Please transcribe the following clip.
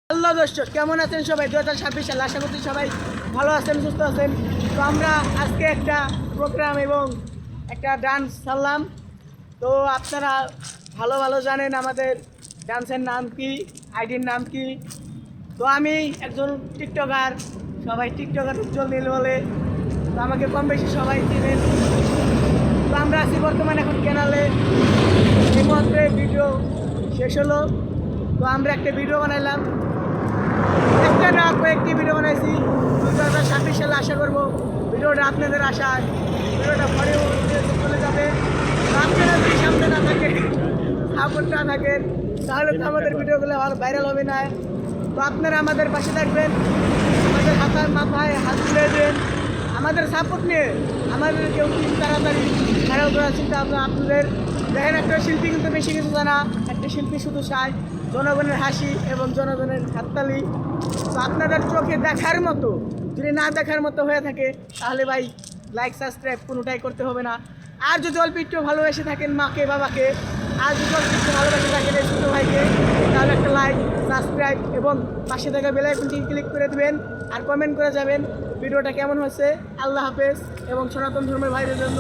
Hello দর্শক, কেমন আছেন সবাই? 2026 সাল, আশা করছি সবাই ভালো আছেন, সুস্থ আছেন। তো আমরা আজকে একটা প্রোগ্রাম এবং একটা ডান্স ছাড়লাম। তো আপনারা ভালো ভালো জানেন আমাদের ডান্সের নাম কি, আইডির নাম কি। তো আমি একজন টিকটকার, সবাই টিকটকার উজ্জ্বল নীল বলে। তো আমাকে কম বেশি সবাই চিনেন। তো আমরা আছি বর্তমানে এখন ক্যানালে। এই মুহূর্তে ভিডিও শেষ হলো। তো আমরা একটা ভিডিও বানাইলাম, একটা না কয়েকটি ভিডিও বানাইছি। 2026 সালে আশা করবো ভিডিওটা আপনাদের আশায় ভিডিওটা পরেও চলে যাবে। আপনারা যদি সামনে না থাকেন, সাপোর্ট না থাকেন, তাহলে তো আমাদের ভিডিওগুলো ভাইরাল হবে না। তো আপনারা আমাদের পাশে থাকবেন, আমাদের হাতের মাথায় হাত তুলে দেন, আমাদের সাপোর্ট নিয়ে আমাদের কেউ খুব তাড়াতাড়ি ভাইরাল করার চিন্তা ভাবনা আপনাদের। দেখেন, একটা শিল্পী কিন্তু বেশি কিছু জানা, একটা শিল্পী শুধু চায় জনগণের হাসি এবং জনগণের হাততালি। তো আপনাদের চোখে দেখার মতো, যদি না দেখার মতো হয়ে থাকে তাহলে ভাই লাইক সাবস্ক্রাইব কোনোটাই করতে হবে না। আর যদি অল্প একটু ভালোবেসে থাকেন মাকে বাবাকে, আর যদি অল্প একটু ভালোবেসে থাকেন এই ছোটো ভাইকে, তাহলে একটা লাইক সাবস্ক্রাইব এবং পাশে থাকা বেল আইকনটি ক্লিক করে দেবেন আর কমেন্ট করে যাবেন ভিডিওটা কেমন হয়েছে। আল্লাহ হাফেজ এবং সনাতন ধর্মের ভাইদের জন্য